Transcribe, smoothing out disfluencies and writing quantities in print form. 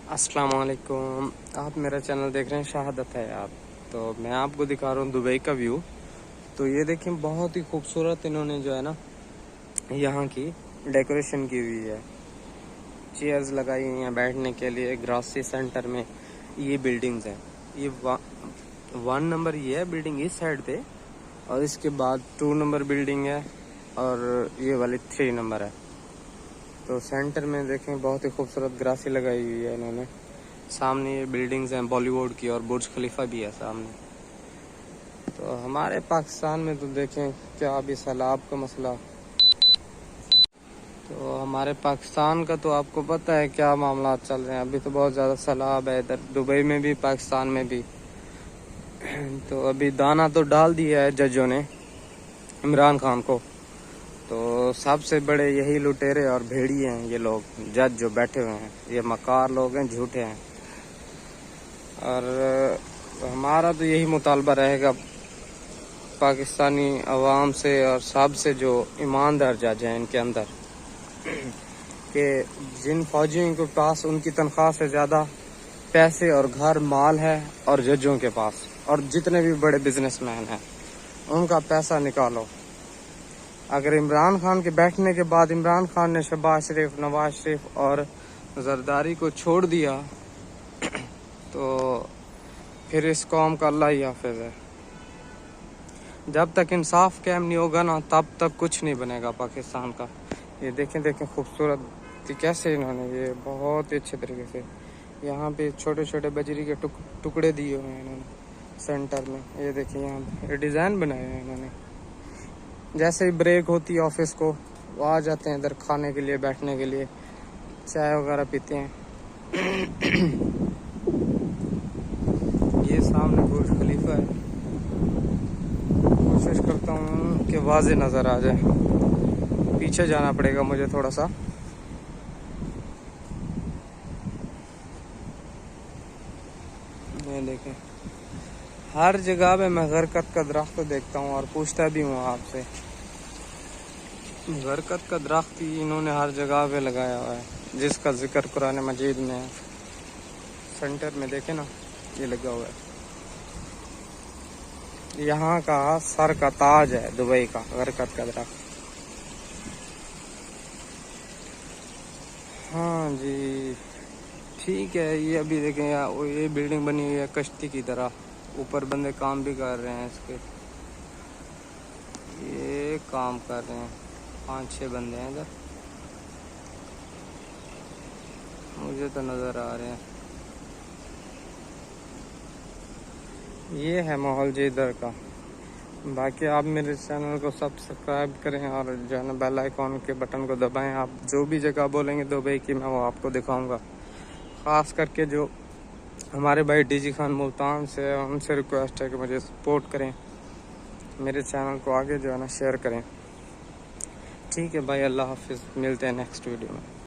अस्सलाम वालेकुम। आप मेरा चैनल देख रहे हैं शहादत है आप। तो मैं आपको दिखा रहा हूँ दुबई का व्यू। तो ये देखें, बहुत ही खूबसूरत इन्होंने जो है ना यहाँ की डेकोरेशन की हुई है। चेयर्स लगाई हुई हैं बैठने के लिए। ग्रासी सेंटर में ये बिल्डिंग्स हैं। ये 1 नंबर ये है बिल्डिंग इस साइड पे, और इसके बाद 2 नंबर बिल्डिंग है, और ये वाली 3 नंबर है। तो सेंटर में देखें, बहुत ही खूबसूरत ग्रासी लगाई हुई है इन्होंने। सामने ये बिल्डिंग्स हैं बॉलीवुड की, और बुर्ज खलीफा भी है सामने। तो हमारे पाकिस्तान में तो देखें क्या अभी सैलाब का मसला। तो हमारे पाकिस्तान का तो आपको पता है क्या मामला चल रहे हैं। अभी तो बहुत ज़्यादा सैलाब है इधर, दुबई में भी पाकिस्तान में भी। तो अभी दाना तो डाल दिया है जजों ने इमरान खान को। तो सबसे बड़े यही लुटेरे और भेड़िए हैं ये लोग, जज जो बैठे हुए हैं। ये मकार लोग हैं, झूठे हैं। और हमारा तो यही मुतालबा रहेगा पाकिस्तानी अवाम से और सब से जो ईमानदार जज हैं इनके अंदर, कि जिन फौजियों के पास उनकी तनख्वाह से ज़्यादा पैसे और घर माल है, और जजों के पास और जितने भी बड़े बिजनेसमैन हैं उनका पैसा निकालो। अगर इमरान खान के बैठने के बाद इमरान खान ने शहबाज शरीफ, नवाज शरीफ और जरदारी को छोड़ दिया तो फिर इस कौम का अल्लाह ही हाफिज है। जब तक इंसाफ कायम नहीं होगा ना, तब तक कुछ नहीं बनेगा पाकिस्तान का। ये देखें खूबसूरत कैसे इन्होंने ये बहुत ही अच्छे तरीके से यहाँ पे छोटे छोटे बजरी के टुकड़े दिए हुए हैं इन्होंने सेंटर में। ये देखिए यहाँ पे डिज़ाइन बनाए हैं इन्होंने। जैसे ही ब्रेक होती है ऑफिस को, वो आ जाते हैं इधर खाने के लिए, बैठने के लिए, चाय वगैरह पीते हैं। ये सामने बुर्ज खलीफा है। कोशिश करता हूँ कि वाज़े नज़र आ जाए। पीछे जाना पड़ेगा मुझे थोड़ा सा। ये देखें, हर जगह पे मैं बरकत का दरख्त देखता हूँ और पूछता भी हूँ आपसे। बरकत का दरख्त ही इन्होंने हर जगह पे लगाया हुआ है, जिसका जिक्र कुरान मजीद में है। सेंटर में देखे ना, ये लगा हुआ है। यहाँ का सर का ताज है दुबई का बरकत का दरख्त। हाँ जी, ठीक है। ये अभी देखें ये बिल्डिंग बनी हुई है कश्ती की तरह, ऊपर बंदे काम भी कर रहे हैं इसके। ये काम कर रहे हैं, 5-6 बंदे हैं इधर, मुझे तो नज़र आ रहे हैं। ये है माहौल जी इधर का। बाकी आप मेरे चैनल को सब्सक्राइब करें और जो है ना बेल आइकॉन के बटन को दबाएं। आप जो भी जगह बोलेंगे दुबई की, मैं वो आपको दिखाऊंगा। ख़ास करके जो हमारे भाई डीजी खान मुल्तान से, उनसे रिक्वेस्ट है कि मुझे सपोर्ट करें, मेरे चैनल को आगे जो है ना शेयर करें। ठीक है भाई, अल्लाह हाफिज़। मिलते हैं नेक्स्ट वीडियो में।